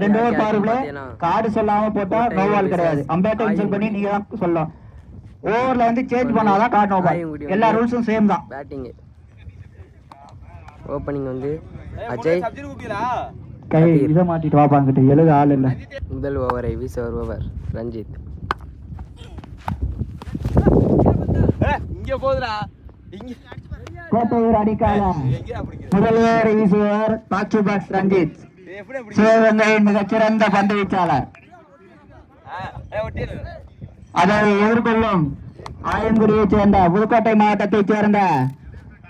2 over பாருல card சொல்லாம போட்டா no ball கிடையாது. அம்பேட்டர் இன்சல்ட் பண்ணி நீங்க தான் சொல்லலாம். ஓவர்ல வந்து சேஞ்ச் பண்ணாதான் கார்டு நோ பால். எல்லா ரூல்ஸும் சேம் தான். பேட்டிங் ஓப்பனிங் வந்து அஜய் கை இத மாட்டிட்டு வாப்பாங்கிட்ட எழுத ஆள் இல்ல. முதல் ஓவரை வீச வருபவர் ரஞ்சித். இங்க போதுடா இங்க கோட்டையூர் அடிக்கால முதல் ஓவரை வீசுபவர் பாக்ஸ் டு பாக்ஸ் ரஞ்சித். சிவகங்கையின் மிகச்சிறந்த பந்து வீச்சாளர். அதை எதிர்கொள்ளும் ஆயங்குடியைச் சேர்ந்த புதுக்கோட்டை மாவட்டத்தைச் சேர்ந்த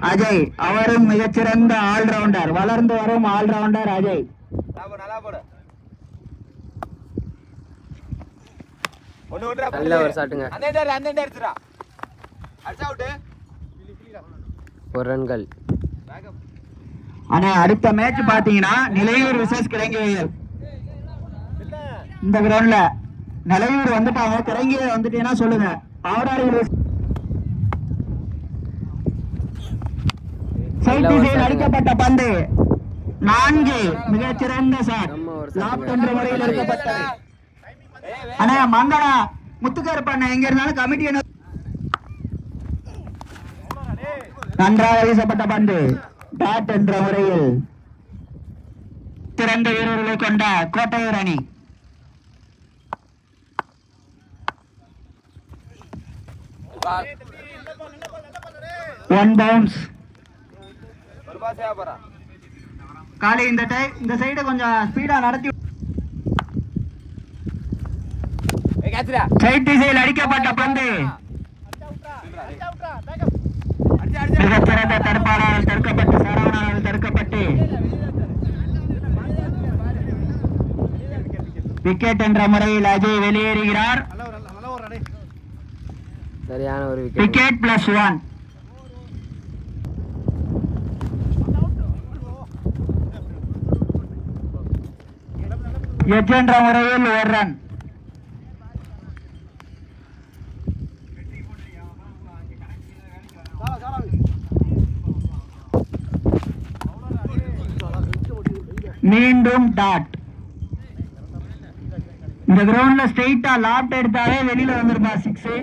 அஜய். அவரும் மிகச்சிறந்த ஆல்ரவுண்டர், வளர்ந்து வரும் ஆல்ரவுண்டர் அஜய். நல்ல ஒரு ஷாட்டுங்க. ஒரு ரன்கள். ஆனா அடுத்த மேட்ச் பாத்தீங்கன்னா நிலையூர் விசஸ் கிடங்கியல். இந்த கிரவுண்ட்ல நிலையூர் வந்துட்டாங்க, கிடங்கியல் வந்துட்டீங்கன்னா சொல்லுங்க. ஆவடாரி சைட் திசையில் அடிக்கப்பட்ட பந்து 4. மிகச்சிறந்த ஷாட். லாப்ட் என்ற முறையில் எடுக்கப்பட்ட. ஆனா மங்களா முத்துக்கருப்பண்ண எங்க இருந்தாலும் கமிட்டி நன்றாக வீசப்பட்ட பந்து டாட் என்ற முறையில் சிறந்த வீரர்களை கொண்ட கோட்டையூர் அணி. One bounce. காலை இந்த சைடு கொஞ்சம் ஸ்பீடா நடத்தி. சைட் திசையில் அடிக்கப்பட்ட பந்து மிகச்சிறந்த தடுப்பாளரால் தடுக்கப்பட்டு சரவணனால் தடுக்கப்பட்டு விக்கெட் என்ற முறையில் அஜய் வெளியேறுகிறார். சரியான ஒரு விக்கெட் +1. எட் என்ற முறையில் 1 ரன். மீண்டும் டாட். இந்த கிரவுண்ட்ல ஸ்ட்ரெயிட்டா லாப்ட் எடுத்தாலே வெளியில வந்திருப்பா 6.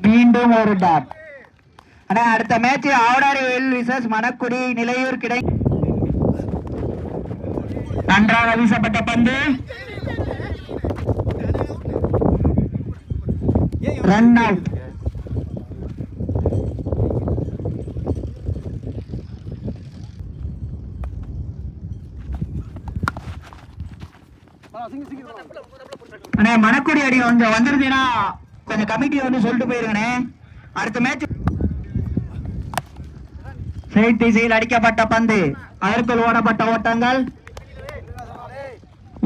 மீண்டும் ஒரு டாட். ஆனா அடுத்த மேட்ச் ஆவடாரி விசஸ் மணக்குடி நிலையூர் கிடை. நன்றாக வீசப்பட்ட பந்து ரன் அவுட். மணக்குடி அடி கொஞ்சம் வந்துருந்தீங்கன்னா கொஞ்சம் கமிட்டி வந்து சொல்லிட்டு போயிருங்கண்ணே. அடுத்த மேட்ச் சைட் திசையில் அடிக்கப்பட்ட பந்து அதற்குள் ஓடப்பட்ட ஓட்டங்கள்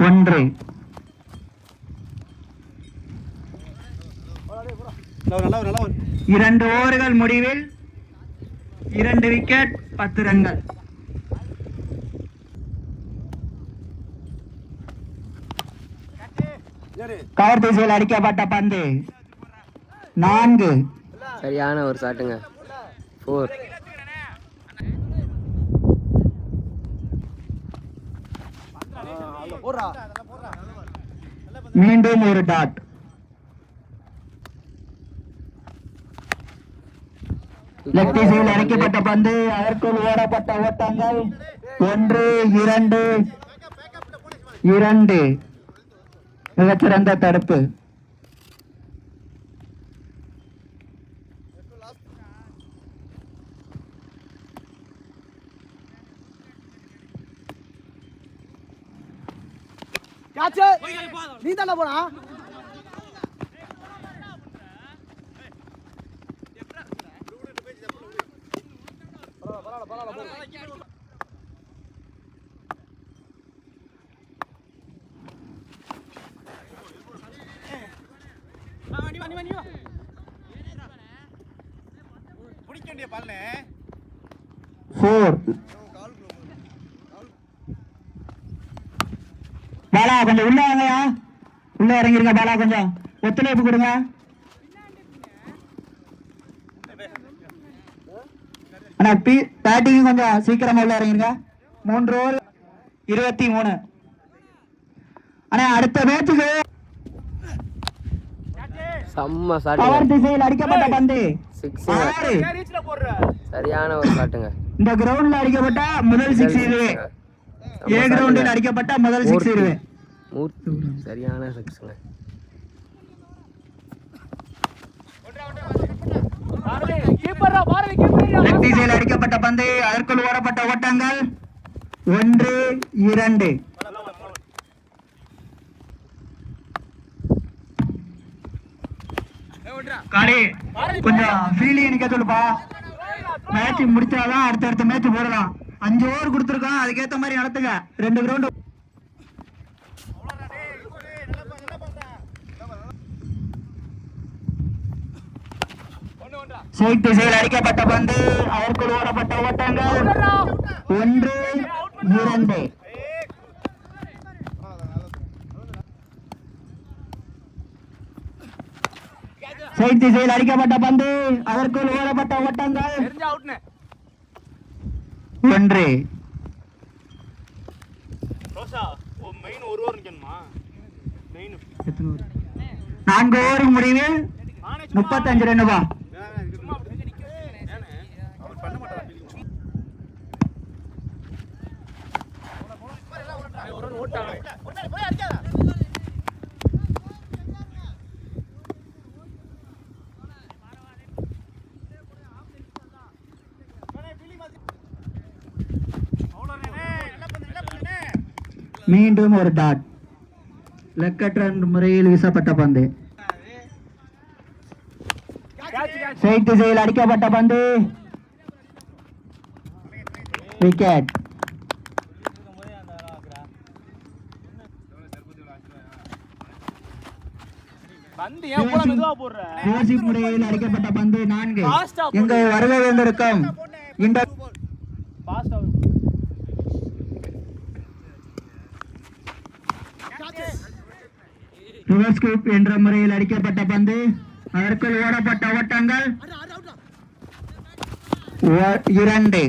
1. இரண்டு ஓவர்கள் முடிவில் 2 விக்கெட் 10 ரன்கள். கவர் திசையில் அடிக்கப்பட்ட பந்து 4. சரியான ஒரு ஷாட்டுங்க. 4. மீண்டும் ஒரு டாட். லெக் திசையில் அடிக்கப்பட்ட பந்து அதற்குள் ஓடப்பட்ட ஓட்டங்கள் 1, 2. மிகச்சிறந்த தடுப்பு. நீ தானே போனா பாலா கொஞ்சம் உள்ள வாங்கயா, உள்ள இறங்கிருங்க. பாலா கொஞ்சம் ஒத்துழைப்பு கொடுங்க. ஆனா பேட்டிங் கொஞ்சம் சீக்கிரமா உள்ள இறங்கிருங்க. 3 ஓவர் 23. அண்ணா அடுத்த மேட்சுக்கு செம்ம பவர் ஷாட்டுங்க. திசையில் அடிக்கப்பட்ட பந்து 6ங்க. 6. சரியான ஒரு ஷாட்டுங்க. இந்த கிரவுண்ட்ல அடிக்கப்பட்ட முதல் 6 இதுவே. ஏ கிரவுண்டில் அடிக்கப்பட்ட முதல் 6 இதுவே. மூர்த்தி சரியான 6ங்க. லெக் திசையில் அடிக்கப்பட்ட பந்து அதற்குள் ஓடப்பட்ட ஓட்டங்கள் 1, 2. காளி கொஞ்சம் ஃபீல்டிங் நிக்க சொல்லுப்பா. மேட்ச் முடிச்சாதான் அடுத்தடுத்த மேட்ச் போடலாம். 5 ஓவர் கொடுத்துருக்கோம், அதுக்கேற்ற மாதிரி நடத்துங்க. 2 கிரவுண்ட். சைட் திசையில் அடிக்கப்பட்ட பந்து அதற்குள் ஓடப்பட்ட ஓட்டங்கள் 1, 2. சைட் திசையில் அடிக்கப்பட்ட பந்து அதற்குள் ஓடப்பட்ட ஓட்டங்கள் 1. 4 ஓவர் முடிவில் 35 ரன்னுபா. மீண்டும் ஒரு டாட். லெக்கற்ற முறையில் வீசப்பட்ட பந்து சைட் திசையில் அடிக்கப்பட்ட பந்து விக்கெட். முறையில் அடிக்கப்பட்ட பந்து 4. எங்கள் வருகை வந்திருக்கும் இந்த ரிவர்ஸ் ஸ்கூப் என்ற முறையில் அடிக்கப்பட்ட பந்து அதற்குள் ஓடப்பட்ட ஓட்டங்கள் 2.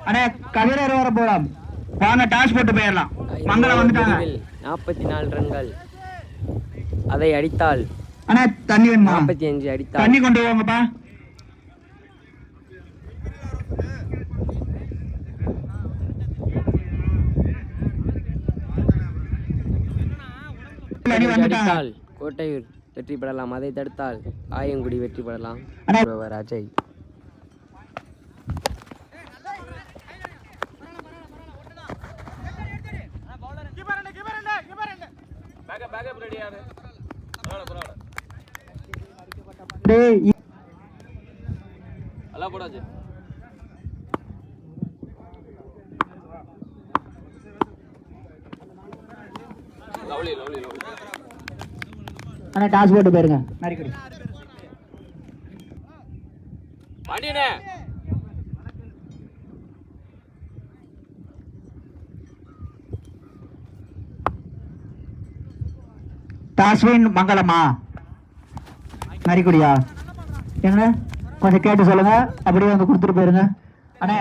அண்ணே கவிரர் வர போலாம், வாங்க டாஸ் போட்டு போயிடலாம். மங்களம் வந்துட்டாங்க. 44 ரன்கள். அதை அடித்தால் அண்ணே தண்ணி வேணுமா? 45 அடித்தால் தண்ணி கொண்டு போங்கப்பா. அடித்தால் கோட்டையூர் வெற்றி பெறலாம். அதை தடுத்தால் ஆயங்குடி வெற்றி பெறலாம். அஜய் அண்ணா டாஸ் போட்டு போயிருங்க. நரிக்குடி டாஸ்வின் மங்களமா நரிக்குடியா? எங்க கொஞ்சம் கேட்டு சொல்லுங்க, அப்படியே வந்து கொடுத்துட்டு போயிருங்க. அண்ணே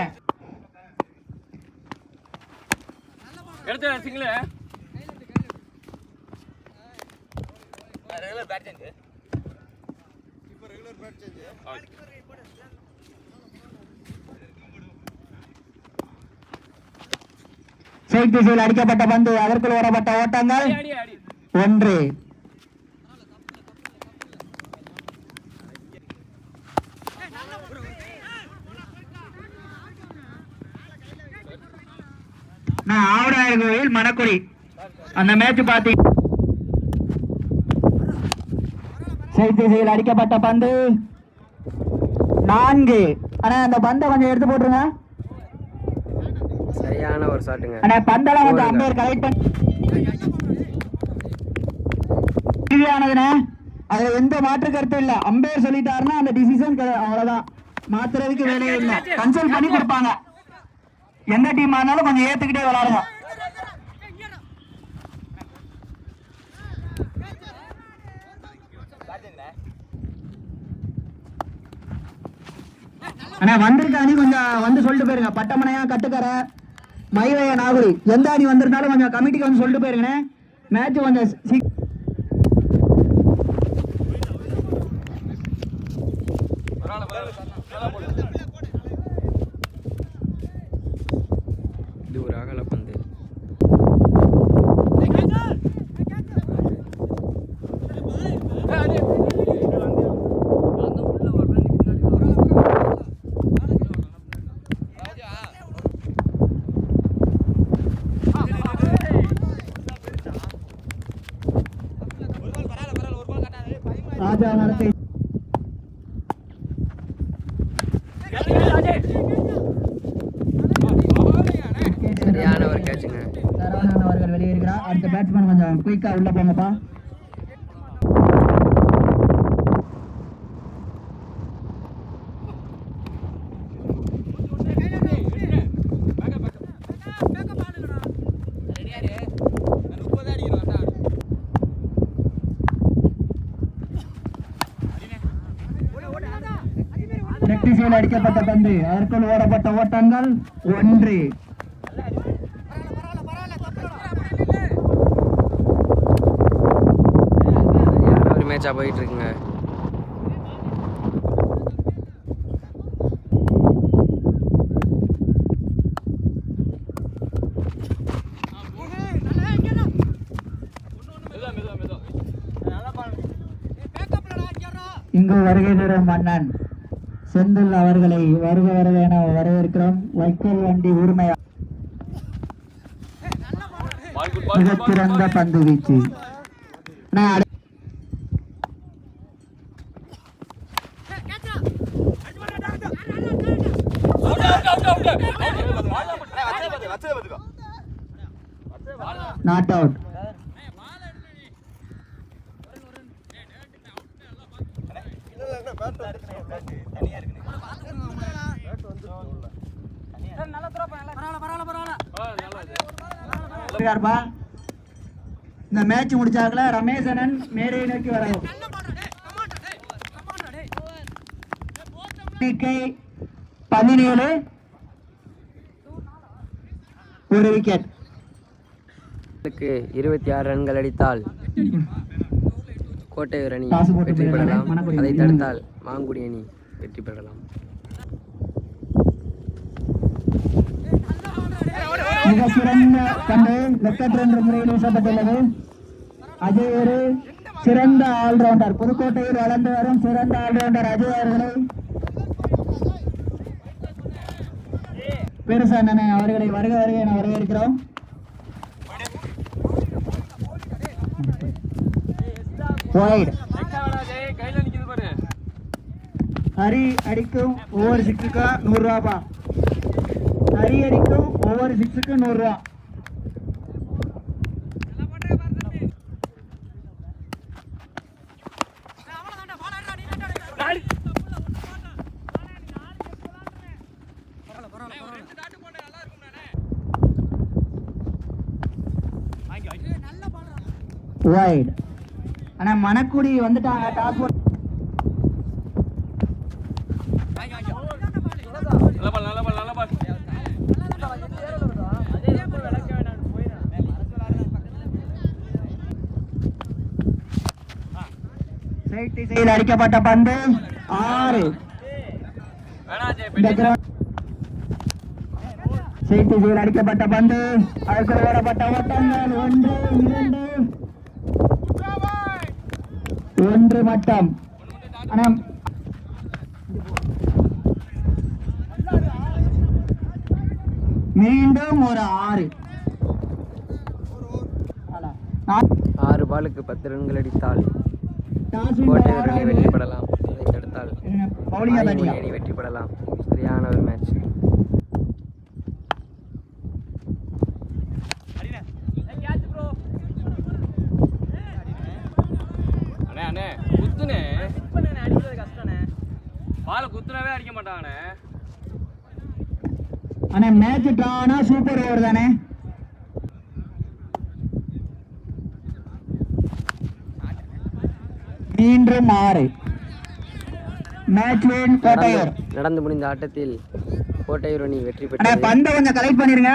சைட் திசையில் அடிக்கப்பட்ட பந்து அதற்குள் ஓடப்பட்ட ஓட்டங்கள் 1. நான் ஆவடாயர் கோயில் மணக்குடி அந்த மேட்ச் பாத்தி. சைட் திசையில் அடிக்கப்பட்ட பந்து 4. ஆனா அந்த பந்தை கொஞ்சம் எடுத்து போட்டுருங்க. சரியான ஒரு ஷாட்டுங்க. ஆனா பந்தெல்லாம் கொஞ்சம் அம்பையர் கலெக்ட் பண்ணி ஆனதுண்ணே அதுல எந்த மாற்று கருத்தும் இல்ல. அம்பையர் சொல்லிட்டாருன்னா அந்த டிசிஷன் அவ்வளவுதான், மாத்துறதுக்கு வேலையே இல்ல. கன்சல்ட் பண்ணி கொடுப்பாங்க. எந்த டீம் ஆனாலும் கொஞ்சம் ஏத்துக்கிட்டே விளையாடுங்க. ஆனா வந்திருக்க அணி கொஞ்சம் வந்து சொல்லிட்டு போயிருங்க. பட்டமனையா, கட்டுக்கரை, மயிலையா, நாகுரி எந்த அணி வந்திருந்தாலும் கொஞ்சம் கமிட்டிக்கு வந்து சொல்லிட்டு போயிருங்க. மேட்ச் கொஞ்சம் இது ஒரு அகல பந்து. ராஜா நடத்தை சரியான ஒரு கேட்சுங்க. சரவணன் அவர்கள் வெளியேறுகிறார். அடுத்த பேட்ஸ்மேன் கொஞ்சம் குயிக்கா உள்ள போங்கப்பா. நெட்டிசையில் அடிக்கப்பட்ட பந்து, அதற்குள் ஓடப்பட்ட ஓட்டங்கள் 1. சரியான ஒரு மேட்சா போயிட்டு இருக்குங்க. இங்கு வருகை தரும் மன்னன் செந்தில் அவர்களை வருக வருக என வரவேற்கிறோம். வைக்கோல் வண்டி உரிமையா மிகச்சிறந்த பந்து வீச்சு. Not out. இந்த மேட்ச் முடிச்சாக்கல ரமேசனன் மேடையை நோக்கி வரவும். 17 ஒரு விக்கெட். 26 ரன்கள் அடித்தால் கோட்டையூர் அணி காசு போட்டு வெற்றி பெறலாம். மணக்குடி அதை தடுத்தால் மாங்குடி அணி வெற்றி பெறலாம். மிக சிறந்த பந்து வெக்கட் என்ற முறையில் வீசப்பட்டுள்ளது. அஜய் ஒரு சிறந்த ஆல்ரவுண்டர், புதுக்கோட்டையில் வளர்ந்து வரும் சிறந்த ஆல்ரவுண்டர் அஜய் அவர்களை பெருசா அண்ணனை அவர்களை வருக வருக என வரவேற்கிறோம். ஹரி அடிக்கும் ஒவ்வொரு 6க்கு 100 ரூபாப்பா. ஹரி அடிக்கும் ஒவ்வொரு 6க்கு 100 ரூபா. வைட். ஆனா மணக்குடி வந்துட்டாங்க. டாஸ் திசையில் அடிக்கப்பட்ட பந்து 6. திசையில் அடிக்கப்பட்ட பந்து, அதற்கு ஓடப்பட்ட ஓட்டங்கள் 1, 2, 1 மட்டம். ஆனால் மீண்டும் ஒரு 6. 6 பாலுக்கு 10 ரன்கள் அடித்தால் கோட்டையூர் அணி வெற்றி பெறலாம். அதை தடுத்தால் மாங்குடி அணி வெற்றி பெறலாம். சரியான ஒரு மேட்ச். பால குத்துனவே அடிக்க மாட்டானே. அண்ணே மேட்ச் டிரானா சூப்பர் ஓவர் தானே. மீண்டும் 6 மேட்ச் வின் கோட்டையூர். நடந்து முடிந்த ஆட்டத்தில் கோட்டையூர் அணி வெற்றி அண்ணே பெற்றது. பந்தை கொஞ்சம் கலெக்ட் பண்ணிருங்க.